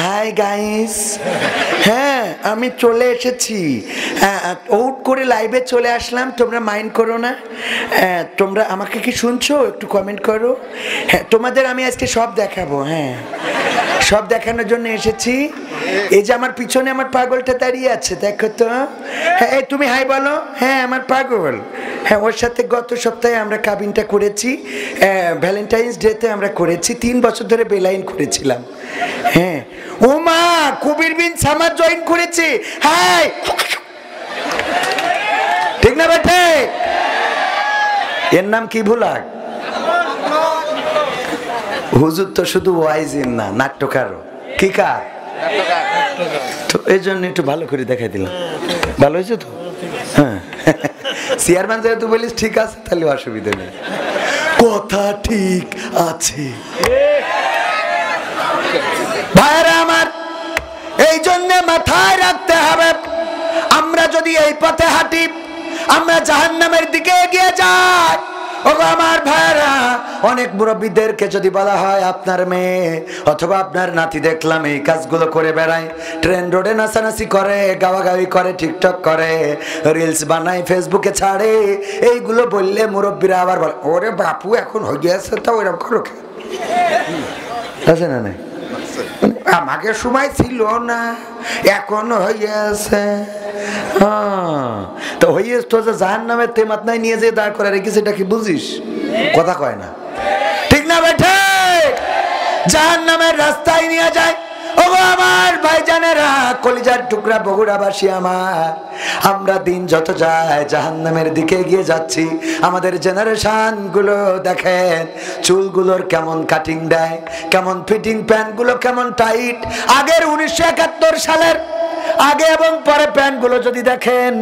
Hi guys, হ্যাঁ আমি চলে এসেছি, আউট করে লাইভে চলে আসলাম, তোমরা মাইন্ড করো না। তোমরা আমাকে কি শুনছো? একটু কমেন্ট করো। হ্যাঁ, তোমাদের আমি আজকে সব দেখাবো। হ্যাঁ, সব দেখানোর জন্য এসেছি। এই যে আমার পিছনে আমার পাগলটা দাঁড়িয়ে আছে, দেখো তো। হ্যাঁ, তুমি হাই বলো। হ্যাঁ, আমার পাগল। হ্যাঁ, ওর সাথে গত সপ্তাহে আমরা কাবিনটা করেছি, ভ্যালেন্টাইন্স ডেতে আমরা করেছি। 3 বছর ধরে বেলাইন করেছিলাম। হ্যাঁ, ও মা, কবির বিন সামাদ জয়েন করেছে। হাই, ঠিক না বেটে? এর নাম কি ভুলাক? হুজুর তো শুধু ওয়াইজিন না, নাট্যকারও। কি কার? তো এই জন্য একটু ভালো করে দেখাই দিলাম। ভালো হয়েছে তো? হ্যাঁ, চেয়ারম্যান যেহেতু বলিস ঠিক আছে, তাহলে অসুবিধা নেই, কথা ঠিক আছে। ভাইরা আমার, এই জন্য মাথায় রাখতে হবে, আমরা যদি এই পথে হাঁটি, আমরা জাহান্নামের দিকে এগিয়ে যাই। ওগো আমার ভাইরা, অনেক মুরব্বীদেরকে যদি বলা হয় আপনার মেয়ে অথবা আপনার নাতি দেখলাম এই কাজগুলো করে বেড়ায়, ট্রেন রোডে নাচানাচি করে, গাওয়াগাওয়ি করে, টিকটক করে, রিলস বানায়, ফেসবুকে ছাড়ে, এইগুলো বললে মুরব্বীরা আবার বলে ওরে বাপু এখন হয়ে গিয়েছে, তো ওইরকম করো। আছে না? নাই, আমাকে সময় ছিল না, এখন হইয়াছে। তো হইয়াছ তো যে জাহান্নামের তেমাতনায় নিয়ে যে দাঁড় করে রেখেছে, এটা কি বুঝিস? কথা কয় না, ঠিক না বেঠে? জাহান্নামের রাস্তায় নিয়ে যায়। ওগো আমার ভাইজানেরা, কলিজার টুকরা বগুড়াবাসী আমার, আমরা দিন যত যায় জাহান্নামের দিকে এগিয়ে যাচ্ছি। আমাদের জেনারেশন গুলো দেখেন, চুলগুলোর কেমন কাটিং দেয়, কেমন ফিটিং, প্যান্টগুলো কেমন টাইট। আগের 1971 সালের আগে এবং পরে প্যান্টগুলো যদি দেখেন,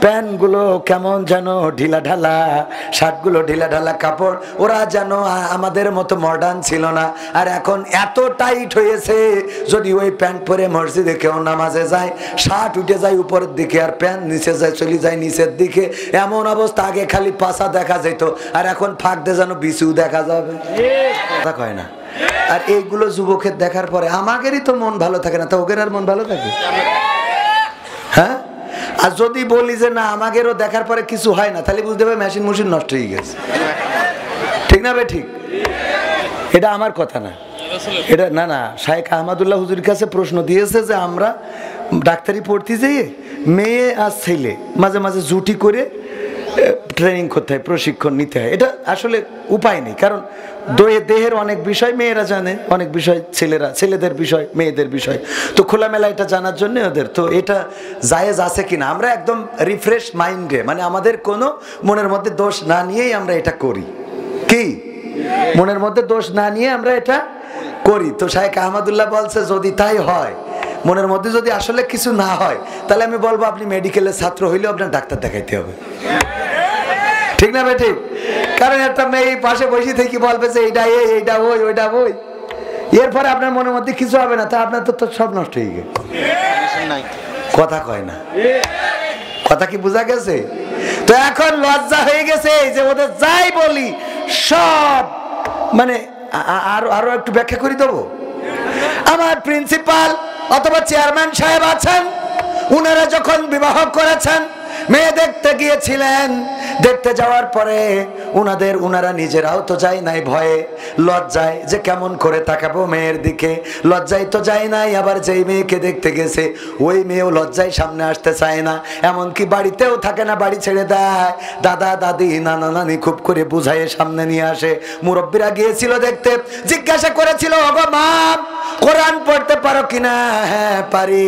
প্যান্টগুলো কেমন যেন ঢিলা ঢালা, শার্টগুলো ঢিলা ঢালা কাপড়, ওরা যেন আমাদের মতো মডার্ন ছিল না। আর এখন এত টাইট হয়েছে, যদি ওই প্যান্ট পরে মসজিদে কেউ নামাজে যায়, শার্ট উঠে যায় উপরের দিকে আর প্যান্ট নিচে যায়, চলে যায় নিচের দিকে, এমন অবস্থা। আগে খালি পাছা দেখা যেত, আর এখন ফাঁক দিয়ে যেন বিছু দেখা যাবে। কথা কয় না? আর এইগুলো যুবকের দেখার পরে আমাদেরই তো মন ভালো থাকে না, তো ওদের আর মন ভালো থাকে? হ্যাঁ, আর যদি বলি যে না আমাদেরও দেখার পরে কিছু হয় না, তাহলে বুঝতে হবে মেশিন নষ্ট হয়ে গেছে। ঠিক না বে? ঠিক। এটা আমার কথা না, এটা না না, শাইখ আহমদুল্লাহ হুজুর কাছে প্রশ্ন দিয়েছে যে আমরা ডাক্তারি পড়তে যেয়ে মেয়ে আর ছেলে মাঝে মাঝে জুটি করে ট্রেনিং করতে হয়, প্রশিক্ষণ নিতে হয়। এটা আসলে উপায় নেই, কারণ দেহের অনেক বিষয় মেয়েরা জানে, অনেক বিষয় ছেলেদের বিষয় মেয়েদের বিষয়, তো খোলামেলা এটা জানার জন্য ওদের। তো এটা জায়েজ আছে কিনা, আমরা একদম রিফ্রেশ মাইন্ডে, মানে আমাদের কোনো মনের মধ্যে দোষ না নিয়েই আমরা এটা করি। কি মনের মধ্যে দোষ না নিয়ে আমরা এটা করি। তো শাইখ আহমদুল্লাহ বলছে যদি তাই হয়, মনের মধ্যে যদি আসলে কিছু না হয়, তাহলে আমি বলবো আপনি মেডিকেলের ছাত্র হইলেও আপনার ডাক্তার দেখাইতে হবে। ঠিক না বেঠিক? কারণ একটা মেয়ে পাশে বসে থেকে বলবে যে এইটা এইটা ওই ওইটা ওই, এরপরে আপনার মনের মধ্যে কিছু হবে না, তা আপনার তো সব নষ্ট হয়ে গেছে। কথা কয় না, কথা কি বোঝা গেছে? তো এখন লজ্জা হয়ে গেছে যে ওদের যাই বলি সব, মানে আরো একটু ব্যাখ্যা করে দেবো। আমার প্রিন্সিপাল অথবা চেয়ারম্যান সাহেব আছেন, উনারা যখন বিবাহ করেছেন, মেয়ে দেখতে গিয়েছিলেন, দেখতে যাওয়ার পরে উনারা নিজেরাও তো যায় নাই, ভয়ে লজ্জায় যে কেমন করে তাকাবো মেয়ের দিকে, লজ্জায় তো যায় নাই। আবার যেই মেয়েকে দেখতে গেছে ওই মেয়েও লজ্জায় সামনে আসতে চায় না, এমনকি বাড়িতেও থাকে না, বাড়ি ছেড়ে দেয়। দাদা দাদি নানা নানি খুব করে বুঝাইয়ে সামনে নিয়ে আসে। মুরব্বীরা গিয়েছিল দেখতে, জিজ্ঞাসা করেছিল ওগো মা কোরআন পড়তে পারো কিনা? হ্যাঁ পারি।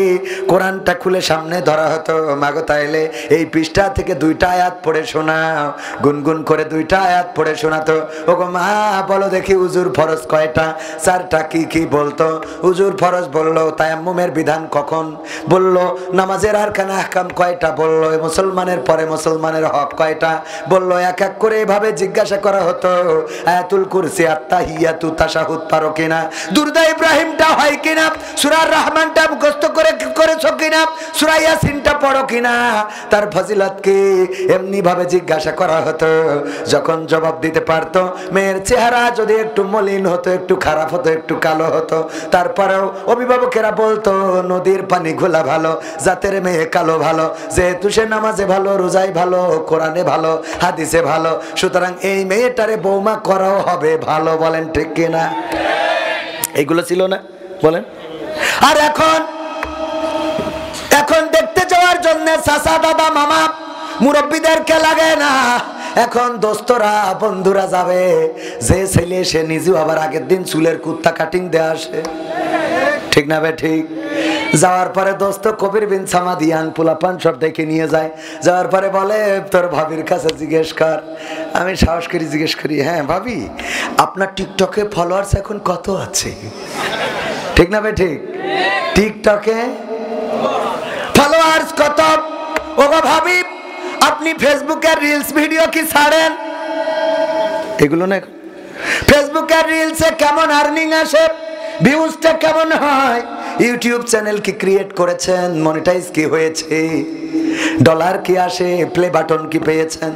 কোরআনটা খুলে সামনে ধরা হতো, মাগো তাইলে এই পৃষ্ঠা থেকে 2টা আয়াত পড়ে শোনাও, গুনগুন করে 2টা আয়াত পড়ে শোনাতো। ওগো মা বলো দেখি উজুর ফরজ কয়টা? 4টা। কি কি বলতো? উজুর ফরজ বললো, তায়াম্মুমের বিধান কখন বললো, নামাজের আরকান আহকাম কয়টা বললো, মুসলমানের পরে মুসলমানের হক কয়টা বললো। এক এক করে এভাবে জিজ্ঞাসা করা হতো। আয়াতুল কুরসি, আত্তাহিয়াতু, তাশাহুদ পারো কিনা, দুরুদ ইব্রাহিমটা হয় কিনা, সূরা রহমানটা মুখস্থ করেছো কিনা, সূরা ইয়াসিনটা পড়ো কিনা। তার ফজিলত কি এমনি ভাবে জিজ্ঞাসা করা হতো, যখন জবাব দিতে পারতো, মেয়ের চেহারা যদি একটু মলিন হতো, একটু খারাপ হতো, একটু কালো হতো, তারপরেও অভিভাবকেরা বলতো নদীর পানি ঘোলা ভালো, জাতের মেয়ে কালো ভালো, যেহেতু সে নামাজে ভালো, রোজায় ভালো, কোরআনে ভালো, হাদিসে ভালো, সুতরাং এই মেয়েটারে বৌমা করাও হবে ভালো। বলেন ঠিক কিনা? এগুলো ছিল না? বলেন। আর এখন দেখতে যাওয়ার জন্য চাচা, দাদা, মামা, মুরব্বীদেরকে লাগে না, এখন দোস্তরা, বন্ধুরা যাবে। যে ছেলে সে নিজেও আবার আগের দিন চুলের কুত্তা কাটিং দেয়া আসে, ঠিক না বে ঠিক? যাওয়ার পরে দোস্ত কবির বিন সামাদ ইয়াং পোলাপান সব ডেকে নিয়ে যায়। যাওয়ার পরে বলে তোর ভাবির কাছে জিজ্ঞেস কর। আমি সাহস করি জিজ্ঞেস করি, হ্যাঁ ভাবি, আপনার টিকটকে ফলোয়ার্স এখন কত আছে? ঠিক না বে ঠিক? টিকটকে ফলোয়ার্স কত? ও ভাবি, আপনি ফেসবুকের রিলস ভিডিও কি ছাড়েন? এগুলো না, ফেসবুকের রিলসে কেমন আর্নিং আসে, ভিউজটা কেমন হয়, ইউটিউব চ্যানেল কি ক্রিয়েট করেছেন, মনিটাইজ কি হয়েছে, ডলার কি আসে, প্লে বাটন কি পেয়েছেন,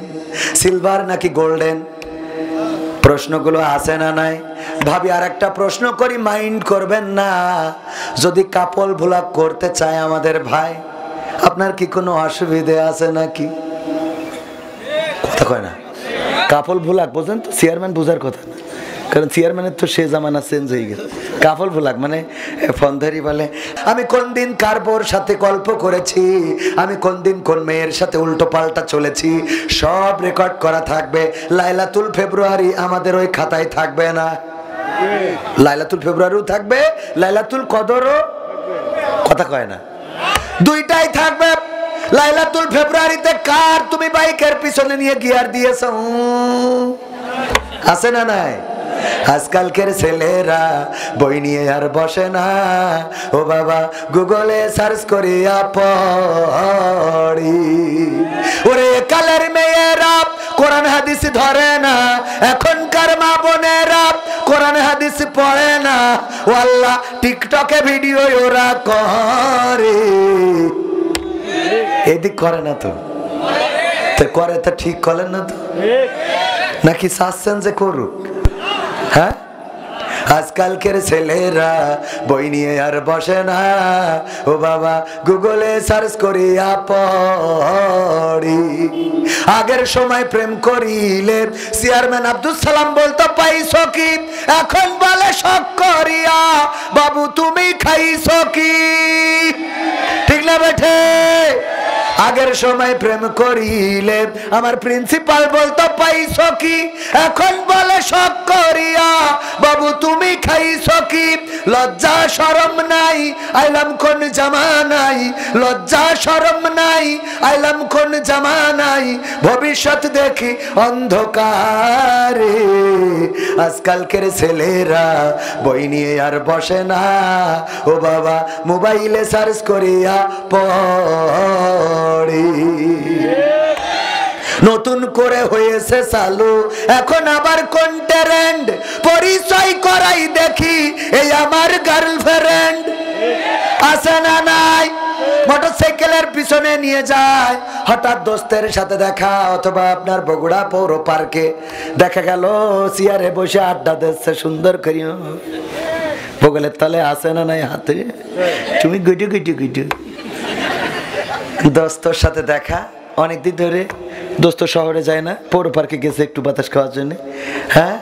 সিলভার নাকি গোল্ডেন? প্রশ্নগুলো আছে না নাই? ভাবি আর একটা প্রশ্ন করি, মাইন্ড করবেন না। যদি কাপল ভ্লগ করতে চায় আমাদের ভাই, আপনার কি কোনো অসুবিধা আছে নাকি? কথা কয় না। কাপল ভ্লগ বোঝেন তো, চেয়ারম্যান বোঝার কথা না, কারণ চেয়ারম্যানের তো সে জামানা চেঞ্জ হয়ে গেছে। কাপল ভ্লগ মানে ফোনধারি বলে আমি কোন দিন কার বোর সাথে গল্প করেছি, আমি কোন দিন কোন মেয়ের সাথে উল্টো পাল্টা চলেছি, সব রেকর্ড করা থাকবে। লাইলাতুল ফেব্রুয়ারি আমাদের ওই খাতায় থাকবে না, লাইলাতুল ফেব্রুয়ারিও থাকবে, লাইলাতুল কদরও, কথা কয় না, দুইটাই থাকবে। লাইলাতুল ফেব্রুয়ারিতে কার তুমি বাইকের পিছনে নিয়ে গিয়ার দিয়েছো, আছে না নাই? আজকালকের ছেলেরা বই নিয়ে আর বসে না, ও বাবা গুগলে সার্চ করিয়া পড়ি। ওরে কালের মেয়েরা কোরআন হাদিস ধরে না, এখনকার মা বোনেরা কোরআন হাদিস পড়ে না, ও আল্লাহ টিকটকে ভিডিও ওরা করে। এদিক করে না তো করে, তো ঠিক করেন না তো, নাকি চাচ্ছেন যে করুক? হ্যাঁ, আজকালকের ছেলেরা বই নিয়ে আর বসে না, ও বাবা গুগলে সার্চ করিয়া পড়ি। আগের সময় প্রেম করিলে চেয়ারম্যান আব্দুল সালাম বলতো পাইছো কি, এখন বলে শখ করিয়া বাবু তুমি খাইছো কি? ঠিক না বেঠে? আগের সময় প্রেম করিলে আমার প্রিন্সিপাল বলতো পাইছো কি, এখন বলে শখ করিয়া বাবু তুমি খাইছো কি? লজ্জা শরম নাই, আইলাম কোন জামানাই, লজ্জা শরম নাই, আইলাম কোন জামানাই, ভবিষ্যৎ দেখি অন্ধকারে। আজকালকের ছেলেরা বই নিয়ে আর বসে না, ও বাবা মোবাইলে সার্চ করিয়া পড়ি। নতুন করে হয়েছে চালু এখন আবার কোন ট্রেন্ড, পরিচয় করাই দেখি এই আমার গার্লফ্রেন্ড, আছে না নাই? মোটরসাইকেলের পিছনে নিয়ে যায়, হঠাৎ দোস্তের সাথে দেখা, অথবা আপনার বগুড়া পৌর পার্কে দেখা গেল চেয়ারে বসে আড্ডা দিচ্ছে সুন্দর করিয়া, বগলের তলে আছে না নাই হাতে, তুমি গুটু গুটু গুটু। দোস্তর সাথে দেখা অনেকদিন ধরে, দোস্ত শহরে যায় না, পৌর পার্কে গেছে একটু বাতাস খাওয়ার জন্য। হ্যাঁ,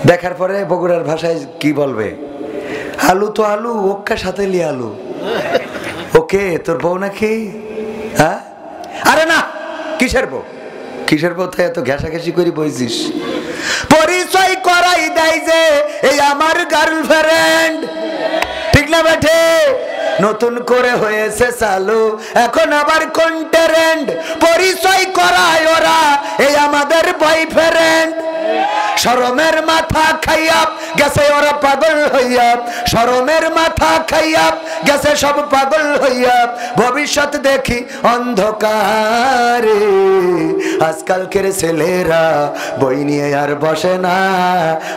দেখার পরে বগুড়ার ভাষায় কি বলবে, আলু তো আলু, ওকে সাথে লি আলু, ওকে তোর বউ নাকি? হ্যাঁ, আরে না, কিসের বউ, কিসের বউ? তাই এত ঘেঁষাঘেঁষি করি বইছিস? পরিচয় করাই দেয় যে এই আমার গার্লফ্রেন্ড, ঠিক না বেঠে? নতুন করে হয়েছে চালু এখন আবার কোন ট্রেন্ড, পরিচয় করায় ওরা এই আমাদের বয়ফ্রেন্ড। শরমের মাথা খাইয়া গেছে ওরা পাগল হইয়া, শরমের মাথা খাইয়া গেছে সব পাগল হইয়া, ভবিষ্যৎ দেখি অন্ধকারে। আজকালকের ছেলেরা বই নিয়ে আর বসে না,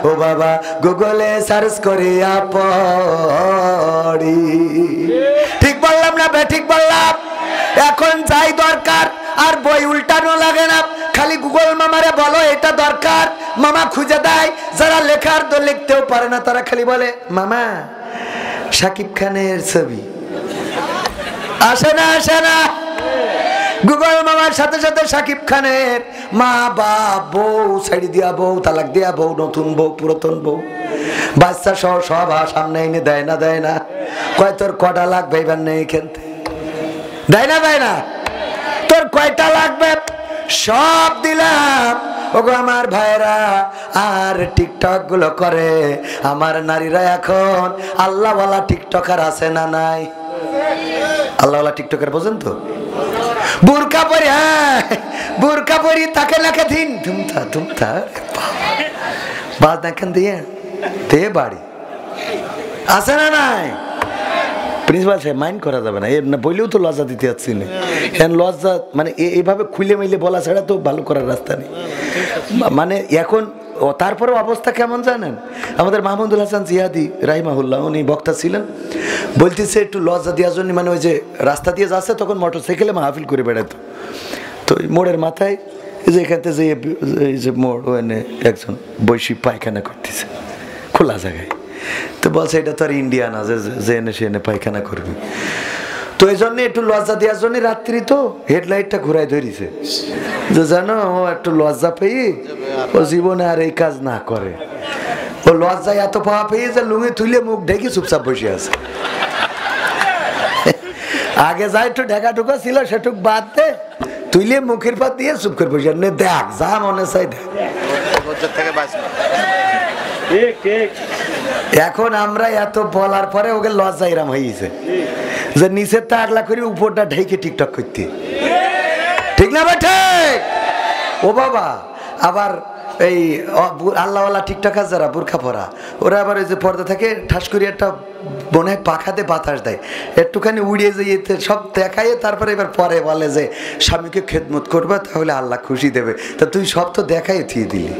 ও বাবা গুগলে সার্চ করিয়া পড়ি। ঠিক বললাম না ঠিক বললাম? এখন যাই দরকার আর বই উল্টানো লাগে না, খালি গুগল মামারে বলো এটা দরকার, মামা খুঁজে দেয়। যারা লেখার তো লিখতেও পারে না তারা খালি বলে মামা শাকিব খানের ছবি আসে না, আসে না। গুগল মামার সাথে সাথে শাকিব খানের মা বাপ বউ ছাড়ি দিয়া বউ, তালাক দিয়া বউ, নতুন বউ, পুরাতন বউ, বাচ্চা সহ সব সামনে এনে দেয় না, দেয় না। কয় তোর কটা লাগবে এবার নেই খেলতে, দেয় না, দেয় না। তোর কয়টা লাগবে সব দিলাম। ওগো আমার ভাইরা, আর টিকটক গুলো করে আমার নারীরা এখন আল্লাহওয়ালা টিকটকার আছে না নাই? আল্লাহওয়ালা টিকটকার বোঝেন তো? বুরকা পরি, হ্যাঁ বুরকা পরি, তাকে নাকে দিন তুমতা তুমতা বাদ দেখেন দিয়ে তে বাড়ি আছে না নাই? প্রিন্সিপাল সাহেব মাইন্ড করা যাবে না, না বললেও তো লজ্জা দিতে যাচ্ছি না। লজ্জা মানে এইভাবে খুলে মিলে বলা ছাড়া তো ভালো করার রাস্তা নেই। মানে এখন তারপরেও অবস্থা কেমন জানেন? আমাদের মাহমুদুল হাসান জিহাদি রাহিমাহুল্লাহ উনি বক্তা ছিলেন, বলতেছে একটু লজ্জা দেওয়ার জন্য, মানে ওই যে রাস্তা দিয়ে যাচ্ছে তখন মোটরসাইকেলে মাহফিল করে বেড়াতো, তো ওই মোড়ের মাথায় এই যে এখান থেকে এই যে মোড় ওখানে একজন বৈশিক পায়খানা করতেছে খোলা জায়গায়, তো বলছে এটা তো আর ইন্ডিয়া না যে এনে সে এনে পায়খানা করবে। তো এই জন্য একটু লজ্জা দেওয়ার জন্য রাত্রি তো হেডলাইটটা ঘুরাই ধরিছে যে জানো ও একটু লজ্জা পেয়ে ও জীবনে আর এই কাজ না করে। ও লজ্জায় এত পাওয়া পেয়ে যে লুঙ্গি তুলে মুখ ঢেকে চুপচাপ বসে আছে। আগে যা একটু ঢেকা ঢুকা ছিল সেটুক বাদ দে, তুইলে মুখের পাত দিয়ে চুপ করে বসে দেখ যা মনে চাই দেখ। এখন আমরা এত বলার পরে ওকে লজ্জা এরাম হয়েছে যে নিচের তা আগলা করে উপরটা ঢেকে টিকটক করতে, ঠিক না ভাই? ঠিক। ও বাবা, আবার এই আল্লাহওয়ালা টিকটকার যারা বোরখা পরা, ওরা আবার ওই যে পর্দা থেকে ঠাস করে একটা মনে হয় পাখাতে বাতাস দেয়, একটুখানি উড়িয়ে যেয়ে সব দেখায়, তারপরে এবার পরে বলে যে স্বামীকে খেদমত করবে তাহলে আল্লাহ খুশি দেবে। তা তুই সব তো দেখাই থিয়ে দিলি।